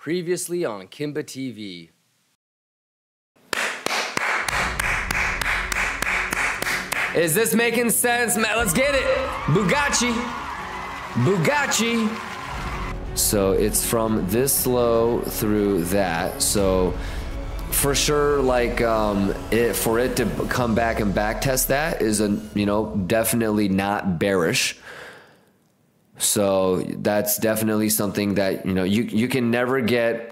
Previously on Kimba TV. Is this making sense, man? Let's get it. Bugatti. So it's from this low through that. So for sure, like for it to come back and back test that is definitely not bearish. So that's definitely something that you can never get.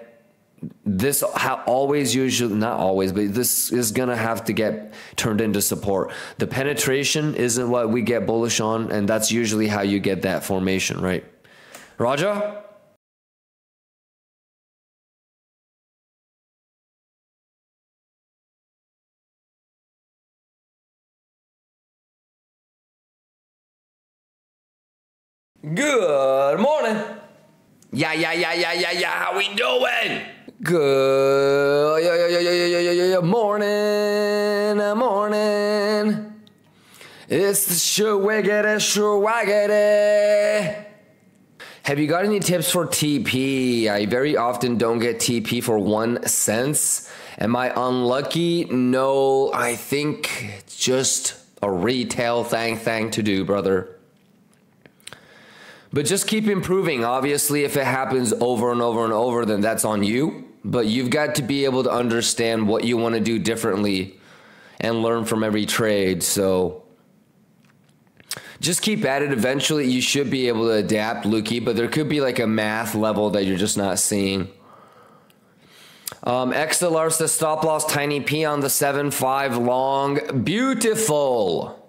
This always, usually not always, but this is gonna have to get turned into support. The penetration isn't what we get bullish on, and that's usually how you get that formation, right? Raja? Good morning. Yeah. How we doing? Good. Morning. It's the Shwaggity. Have you got any tips for TP? I very often don't get TP for 1 cent. Am I unlucky? No, I think it's just a retail thing to do, brother. But just keep improving. Obviously, if it happens over and over, then that's on you. But you've got to be able to understand what you want to do differently and learn from every trade. So just keep at it. Eventually, you should be able to adapt, Lukey, but there could be like a math level that you're just not seeing. XLR says stop loss tiny P on the 7.5 long. Beautiful.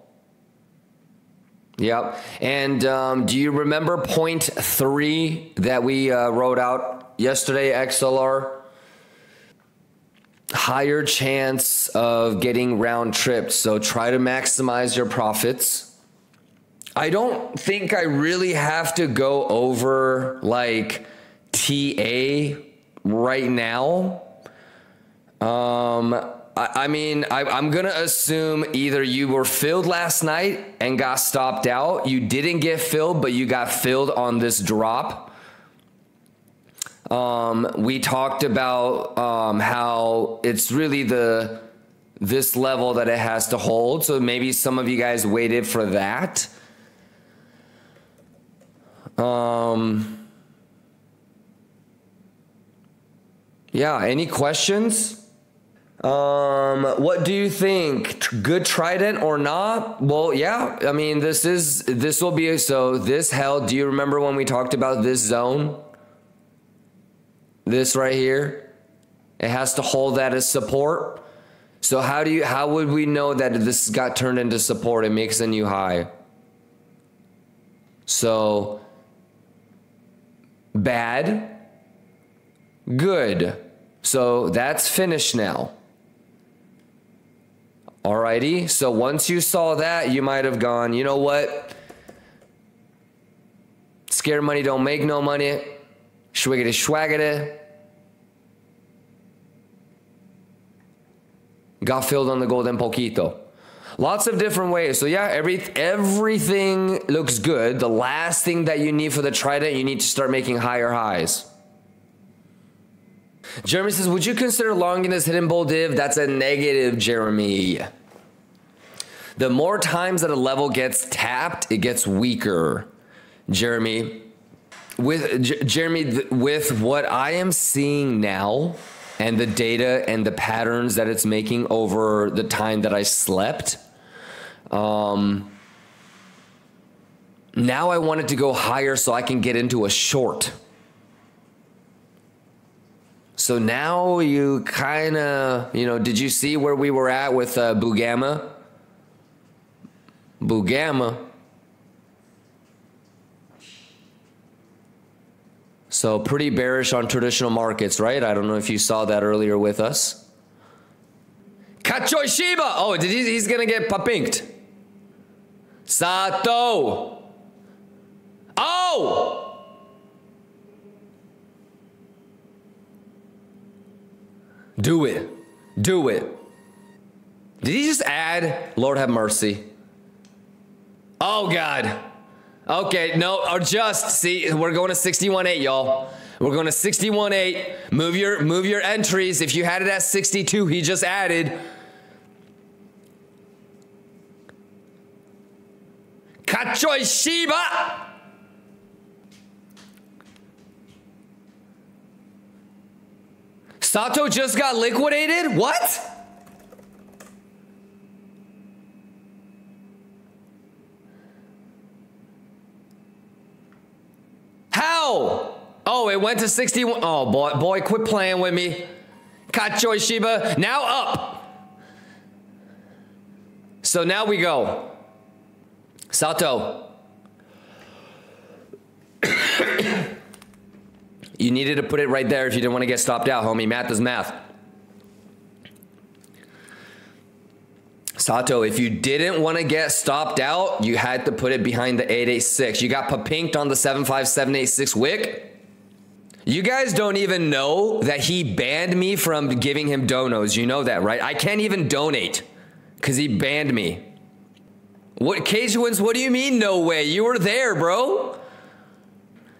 Yep. And do you remember point 3 that we wrote out yesterday, XLR? Higher chance of getting round tripped. So try to maximize your profits. I don't think I really have to go over like TA right now. I mean, I'm going to assume either you were filled last night and got stopped out. You didn't get filled, but you got filled on this drop. We talked about how it's really this level that it has to hold. So maybe some of you guys waited for that. Yeah, any questions? What do you think? Good trident or not? Well, yeah, I mean, this will be, so this held, do you remember when we talked about this zone? This right here, it has to hold that as support. So how would we know that this got turned into support? It makes a new high. So bad, good. So that's finished now. Alrighty, so once you saw that, you might have gone, you know what? Scared money don't make no money. Schwaggity. Got filled on the golden poquito. Lots of different ways. So yeah, everything looks good. The last thing that you need for the trident, you need to start making higher highs. Jeremy says, would you consider longing this hidden bull div? That's a negative, Jeremy. The more times that a level gets tapped, it gets weaker, Jeremy. With what I am seeing now and the data and the patterns that it's making over the time that I slept, now I want it to go higher so I can get into a short. So now you kind of, did you see where we were at with Bugama? So pretty bearish on traditional markets, right? I don't know if you saw that earlier with us. Kachoi Shiba! Oh, he's going to get papinked. Sato! Oh! Do it. Did he just add? Lord have mercy. Oh, God. Okay, no, or just, see, we're going to 61.8, y'all. We're going to 61.8. Move your entries. If you had it at 62, he just added. Kachoi Shiba. Sato just got liquidated? What? How? Oh, it went to 61. Oh, boy, quit playing with me. Kachoi Shiba, now up. So now we go. Sato. You needed to put it right there if you didn't want to get stopped out, homie. Math is math. Sato, if you didn't want to get stopped out, you had to put it behind the 886. You got papinked on the 75786 wick. You guys don't even know that he banned me from giving him donos. You know that, right? I can't even donate because he banned me. What, Cajuans, what do you mean no way? You were there, bro.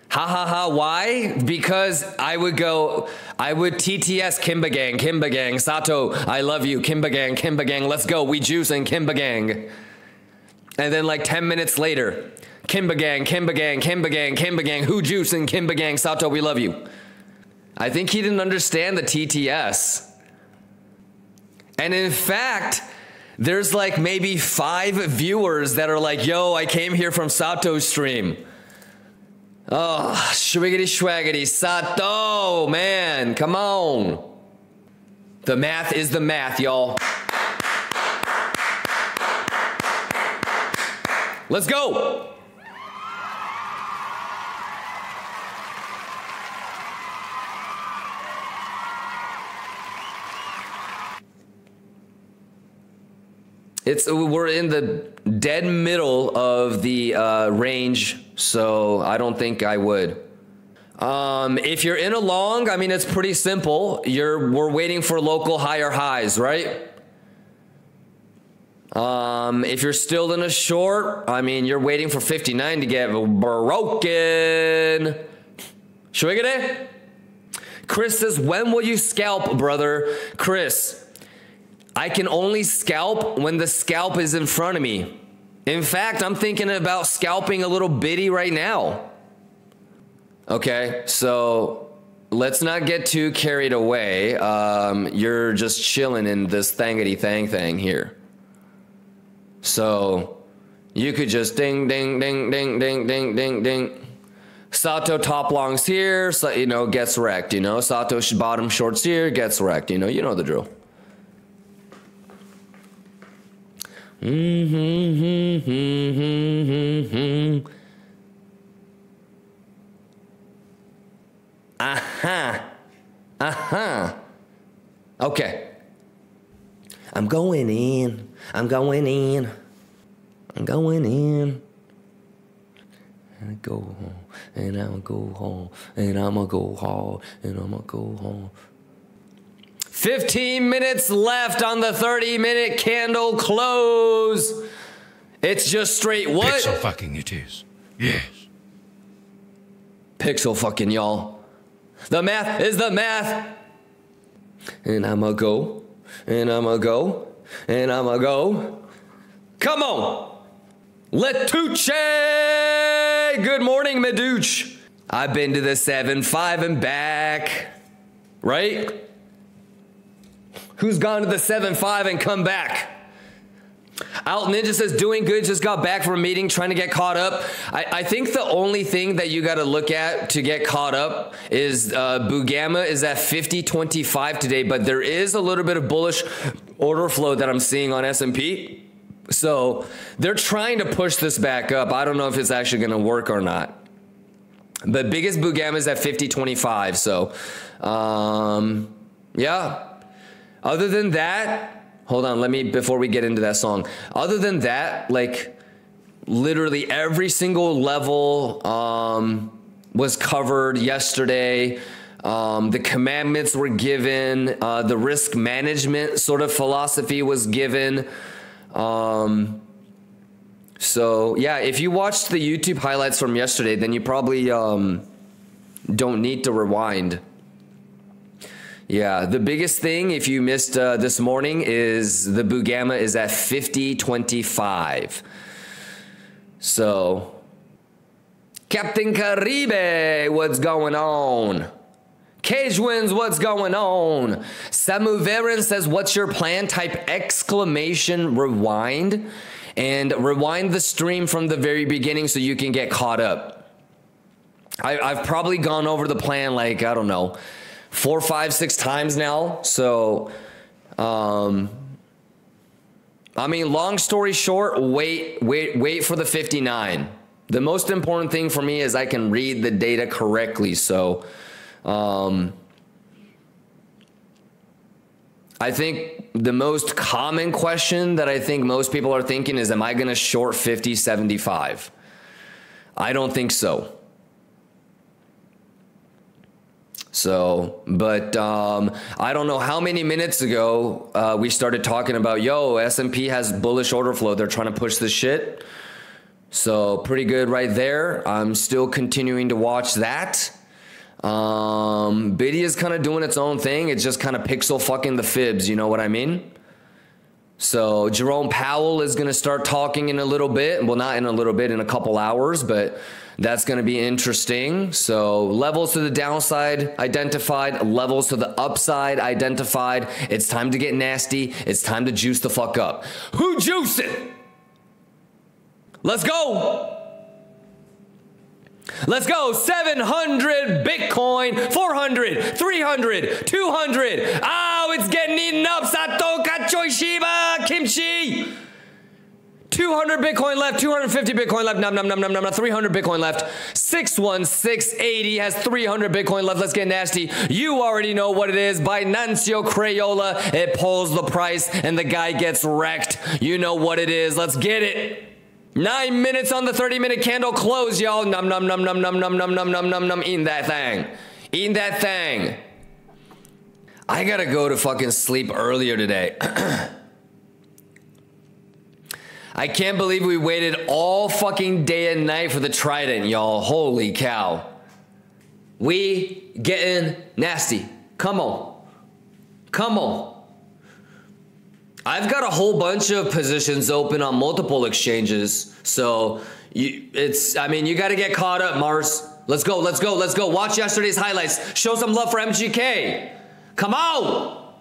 Ha ha ha, why? Because I would TTS Kimba Gang, Sato, I love you, Kimba Gang, let's go, we juicing, Kimba Gang. And then like 10 minutes later, Kimba Gang, who juicing, Kimba Gang, Sato, we love you. I think he didn't understand the TTS. And in fact, there's like maybe 5 viewers that are like, yo, I came here from Sato's stream. Oh, schwiggity schwaggity, Sato, man, come on. The math is the math, y'all. Let's go. We're in the dead middle of the range, so I don't think I would. If you're in a long, I mean, it's pretty simple. We're waiting for local higher highs, right? If you're still in a short, I mean, you're waiting for 59 to get broken. Schwiggity? Chris says, when will you scalp, brother? Chris, I can only scalp when the scalp is in front of me. In fact, I'm thinking about scalping a little bitty right now. Okay, so let's not get too carried away. You're just chilling in this thangity thing here. So you could just ding, ding, ding, ding, ding, ding, ding, ding. Sato top longs here, so, you know, gets wrecked, you know. Sato bottom shorts here, gets wrecked, you know the drill. Okay. I'm going in. I go home, and I'ma go home, and I'ma go home, and I'ma go home. 15 minutes left on the 30-minute candle close. It's just straight what? Pixel fucking it is. Yes. Pixel fucking, y'all. The math is the math. And I'ma go, and I'ma go, and I'ma go. Come on. Letuche. Good morning, Meduch. I've been to the 7-5 and back. Right? Who's gone to the 7-5 and come back? Alt Ninja says, doing good, just got back from a meeting, trying to get caught up. I think the only thing that you got to look at to get caught up is Bugama is at 50.25 today, but there is a little bit of bullish order flow that I'm seeing on S&P. So they're trying to push this back up. I don't know if it's actually going to work or not. But biggest Bugama is at 50.25. So, yeah. Other than that, hold on, before we get into that song. Other than that, like literally every single level was covered yesterday. The commandments were given. The risk management sort of philosophy was given. So yeah, if you watched the YouTube highlights from yesterday, then you probably don't need to rewind. Yeah, the biggest thing, if you missed this morning, is the Bugama is at 50.25. So, Captain Caribe, what's going on? Cajuins, what's going on? Samu Verin says, what's your plan? Type exclamation rewind and rewind the stream from the very beginning so you can get caught up. I've probably gone over the plan like, I don't know, 4, 5, 6 times now. So, I mean, long story short, wait for the 59. The most important thing for me is I can read the data correctly. So, I think the most common question that I think most people are thinking is, am I going to short 50.75? I don't think so. So, but I don't know how many minutes ago we started talking about, yo, S&P has bullish order flow. They're trying to push this shit. So pretty good right there. I'm still continuing to watch that. Biddy is kind of doing its own thing. It's just kind of pixel fucking the fibs. You know what I mean? So Jerome Powell is going to start talking in a little bit. Well, not in a little bit, in a couple hours, but that's going to be interesting. So levels to the downside identified, levels to the upside identified. It's time to get nasty. It's time to juice the fuck up. Who juicing? Let's go. Let's go. 700 Bitcoin, 400, 300, 200. Oh, it's getting eaten up. Sato, Kachoi, Shiba, Kimchi. 200 Bitcoin left, 250 Bitcoin left, 300 Bitcoin left. 61680 has 300 Bitcoin left. Let's get nasty. You already know what it is. Binancio Crayola. It pulls the price and the guy gets wrecked. You know what it is. Let's get it. 9 minutes on the 30-minute candle close, y'all. Num, num, num, num, num, num, num, num, num, num, num. Eating that thing. Eating that thing. I gotta go to fucking sleep earlier today. I can't believe we waited all fucking day and night for the Trident, y'all. Holy cow. We getting nasty. Come on. Come on. I've got a whole bunch of positions open on multiple exchanges. So you got to get caught up, Mars. Let's go, let's go, let's go. Watch yesterday's highlights. Show some love for MGK. Come on.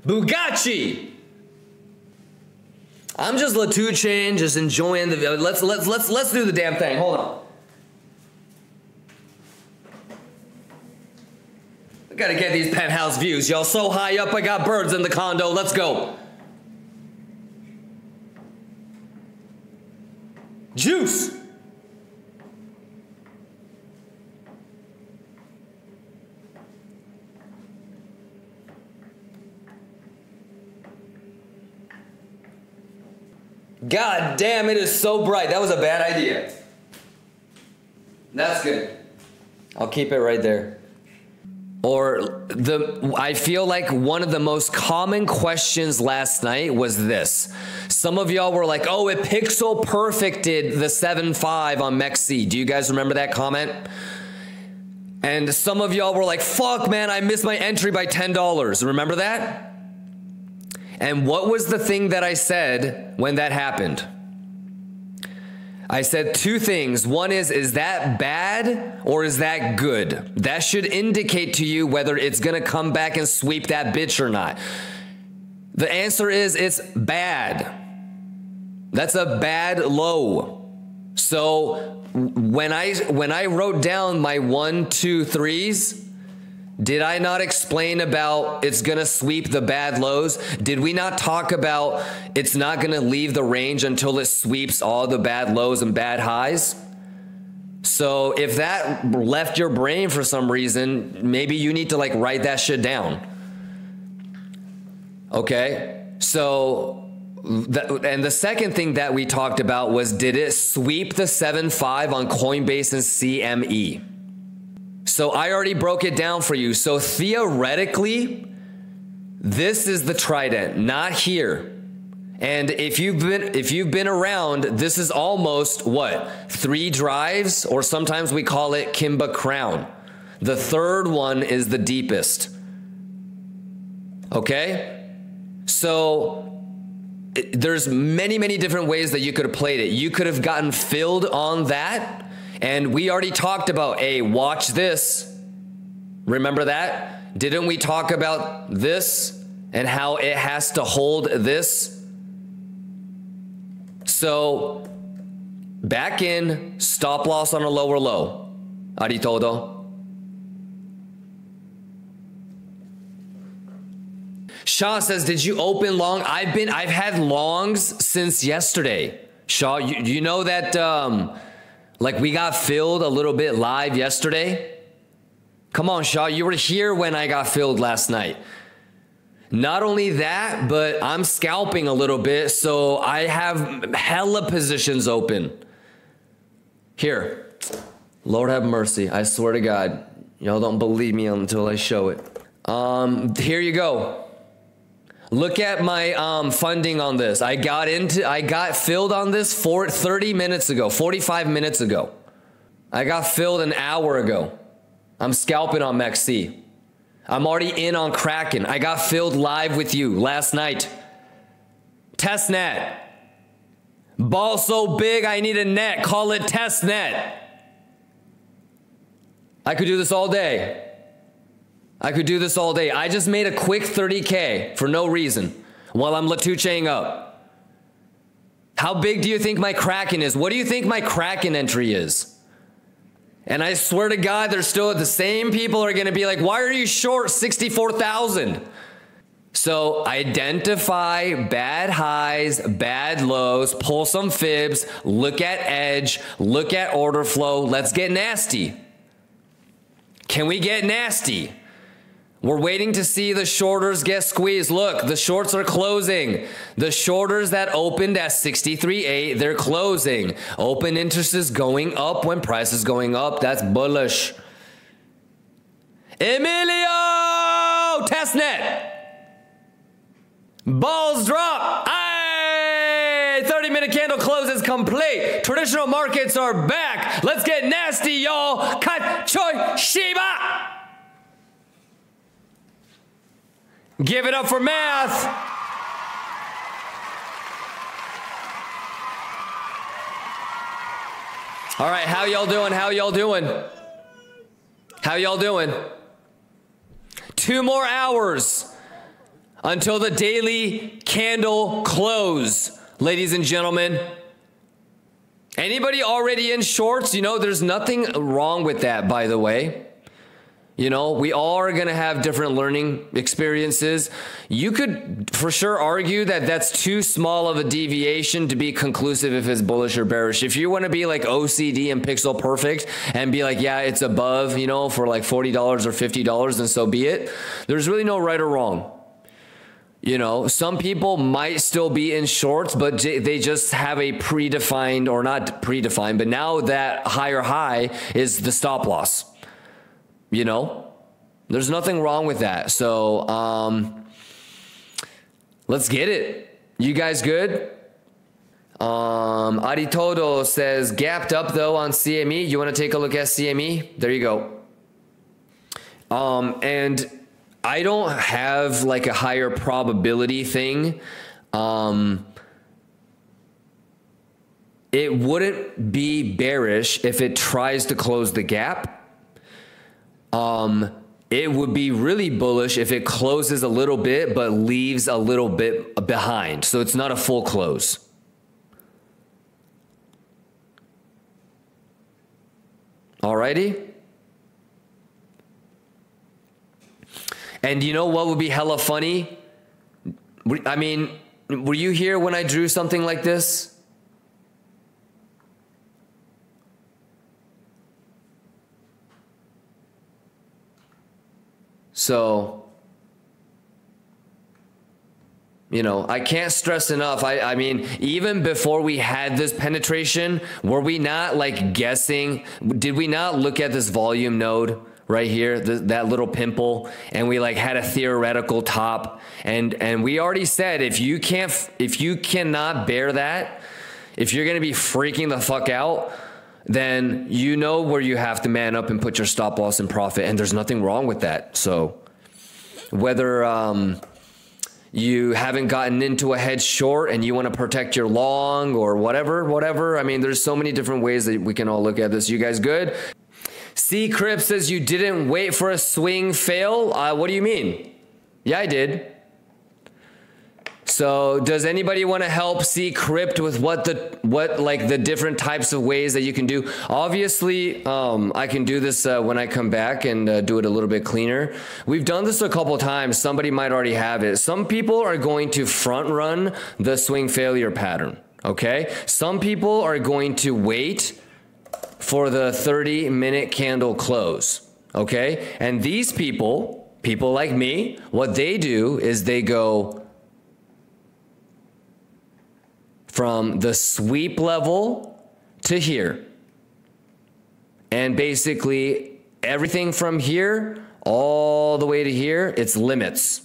Bugatti. I'm just Latuchain, just enjoying the let's do the damn thing. Hold on. I gotta get these penthouse views, y'all. So high up, I got birds in the condo. Let's go. Juice. God damn, it is so bright. That was a bad idea. That's good. I'll keep it right there. Or I feel like one of the most common questions last night was this. Some of y'all were like, oh, it pixel perfected the 7.5 on MEXC. Do you guys remember that comment? And some of y'all were like, fuck, man, I missed my entry by $10. Remember that? And what was the thing that I said when that happened? I said two things. One is that bad or is that good? That should indicate to you whether it's going to come back and sweep that bitch or not. The answer is it's bad. That's a bad low. So when I wrote down my 1, 2, 3s, did I not explain about it's going to sweep the bad lows? Did we not talk about it's not going to leave the range until it sweeps all the bad lows and bad highs? So if that left your brain for some reason, maybe you need to like write that shit down. Okay? So, and the second thing that we talked about was, did it sweep the 7.5 on Coinbase and CME? So I already broke it down for you. So theoretically, this is the Trident, not here. And if you've been around, this is almost what? 3 drives, or sometimes we call it Kimba Crown. The third one is the deepest. Okay? So there's many, many different ways that you could have played it. You could have gotten filled on that. And we already talked about, hey, watch this. Remember that? Didn't we talk about this and how it has to hold this? So back in, stop loss on a lower low. Aritodo. Shaw says, did you open long? I've had longs since yesterday. Shaw, you know that like we got filled a little bit live yesterday? Come on, Shaw, you were here when I got filled last night. Not only that, but I'm scalping a little bit, so I have hella positions open. Here, Lord have mercy. I swear to God, y'all don't believe me until I show it. Here you go. Look at my funding on this. I got filled on this 30 minutes ago, 45 minutes ago. I got filled an hour ago. I'm scalping on MEXC. I'm already in on Kraken. I got filled live with you last night. Testnet. Ball so big I need a net. Call it testnet. I could do this all day. I could do this all day. I just made a quick 30K for no reason while I'm Latucheing up. How big do you think my Kraken is? What do you think my Kraken entry is? And I swear to God, there's still the same people are going to be like, why are you short 64,000? So identify bad highs, bad lows, pull some fibs, look at edge, look at order flow. Let's get nasty. Can we get nasty? We're waiting to see the shorters get squeezed. Look, the shorts are closing. The shorters that opened at 63.8, they're closing. Open interest is going up when price is going up. That's bullish. Emilio! Testnet! Balls drop! Aye! 30-minute candle close is complete. Traditional markets are back. Let's get nasty, y'all. Kat Choi Shiba! Give it up for math. All right, how y'all doing? How y'all doing? How y'all doing? 2 more hours until the daily candle close, ladies and gentlemen. Anybody already in shorts? You know, there's nothing wrong with that, by the way. You know, we all are going to have different learning experiences. You could for sure argue that that's too small of a deviation to be conclusive if it's bullish or bearish. If you want to be like OCD and pixel perfect and be like, yeah, it's above, you know, for like $40 or $50, then so be it. There's really no right or wrong. You know, some people might still be in shorts, but they just have a predefined, or not predefined, but now that higher high is the stop loss. You know, there's nothing wrong with that. So let's get it. You guys good? Aritodo says gapped up though on CME. You want to take a look at CME? There you go. And I don't have like a higher probability thing. It wouldn't be bearish if it tries to close the gap. It would be really bullish if it closes a little bit, but leaves a little bit behind. So it's not a full close. Alrighty. And you know what would be hella funny? I mean, were you here when I drew something like this? So, you know, I can't stress enough. I mean, even before we had this penetration, were we not like guessing? Did we not look at this volume node right here, that little pimple, and we like had a theoretical top, and we already said if you cannot bear that, if you're gonna be freaking the fuck out, then you know where you have to man up and put your stop loss in profit, and there's nothing wrong with that. So whether you haven't gotten into a hedge short and you want to protect your long or whatever. I mean, there's so many different ways that we can all look at this. You guys good? C Crip says you didn't wait for a swing fail. What do you mean? Yeah, I did. So does anybody want to help C Crypt with what like the different types of ways that you can do? Obviously, I can do this when I come back and do it a little bit cleaner. We've done this a couple times. Somebody might already have it. Some people are going to front run the swing failure pattern. Okay. Some people are going to wait for the 30-minute candle close. Okay. And these people like me, what they do is they go from the sweep level to here. And basically everything from here all the way to here, it's limits.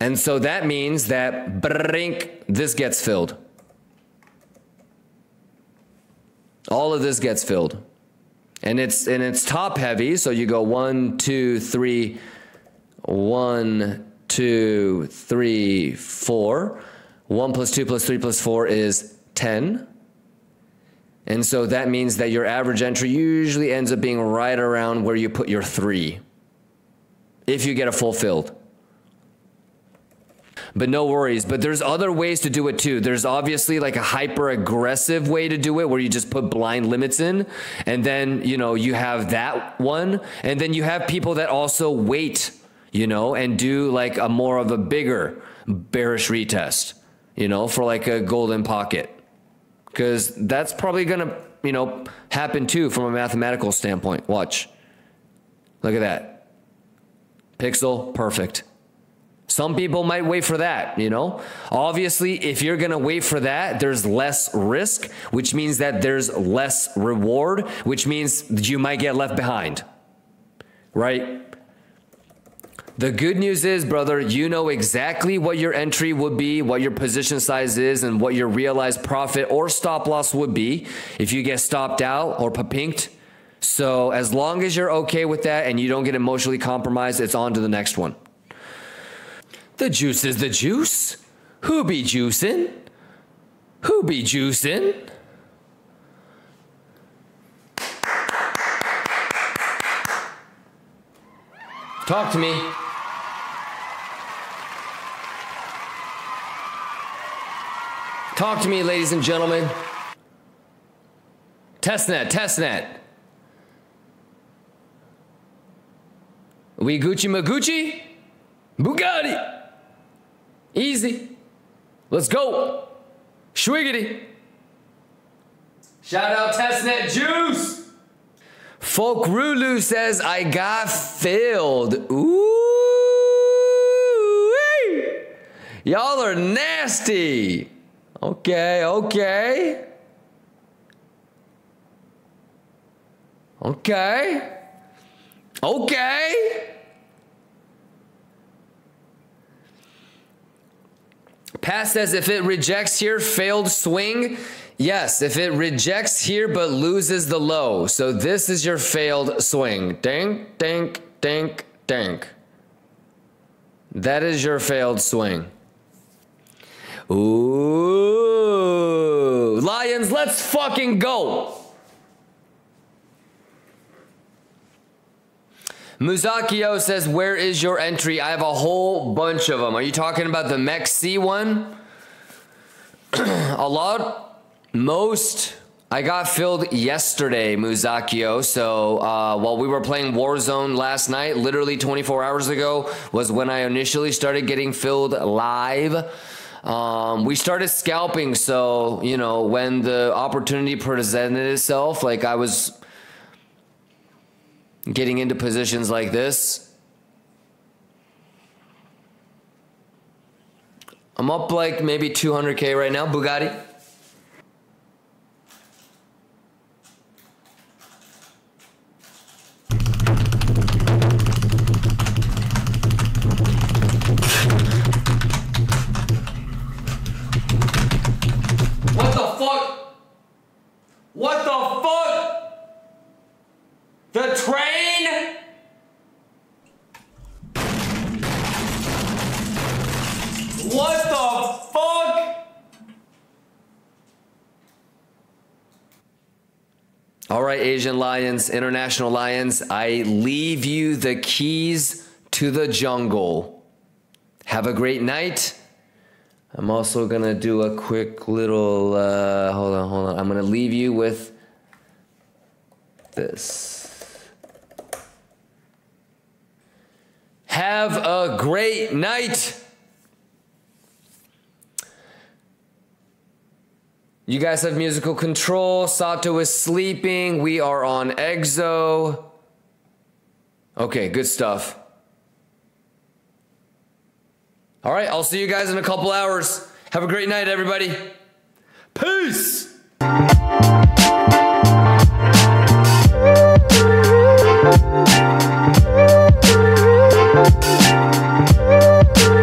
And so that means that brink, this gets filled. All of this gets filled. And it's top heavy, so you go 1, 2, 3, 1, 2, 3, 4. 1 plus 2 plus 3 plus 4 is 10. And so that means that your average entry usually ends up being right around where you put your 3. If you get a full filled. But no worries. But there's other ways to do it too. There's obviously like a hyper aggressive way to do it where you just put blind limits in. And then, you know, you have that one. And then you have people that also wait, you know, and do like a more of a bigger bearish retest. You know, for like a golden pocket, because that's probably going to, you know, happen too from a mathematical standpoint. Watch. Look at that. Pixel, perfect. Some people might wait for that, you know. Obviously, if you're going to wait for that, there's less risk, which means that there's less reward, which means you might get left behind, right? The good news is, brother, you know exactly what your entry would be, what your position size is, and what your realized profit or stop loss would be if you get stopped out or papinked. So as long as you're okay with that and you don't get emotionally compromised, it's on to the next one. The juice is the juice. Who be juicin'? Who be juicin'? Talk to me. Talk to me, ladies and gentlemen. Testnet. We Gucci Magucci? Bugatti. Easy. Let's go. Schwiggity. Shout out Testnet Juice. Folk Rulu says, I got filled. Ooh. Y'all are nasty. Okay. Pat says if it rejects here, failed swing. Yes, if it rejects here but loses the low. So this is your failed swing. Dink, dink, dink, dink. That is your failed swing. Ooh, Lions, let's fucking go. Muzakio says, where is your entry? I have a whole bunch of them. Are you talking about the MEXC one? A lot, most, I got filled yesterday, Muzakio. So while we were playing Warzone last night, literally 24 hours ago was when I initially started getting filled live. We started scalping, so, you know, when the opportunity presented itself, like I was getting into positions like this. I'm up like maybe 200K right now, Bugatti. What the fuck? What the All right, Asian lions, international lions, I leave you the keys to the jungle. Have a great night. I'm also going to do a quick little, hold on. I'm going to leave you with this. Have a great night. You guys have musical control. Sato is sleeping. We are on Exo. Okay, good stuff. All right, I'll see you guys in a couple hours. Have a great night, everybody. Peace.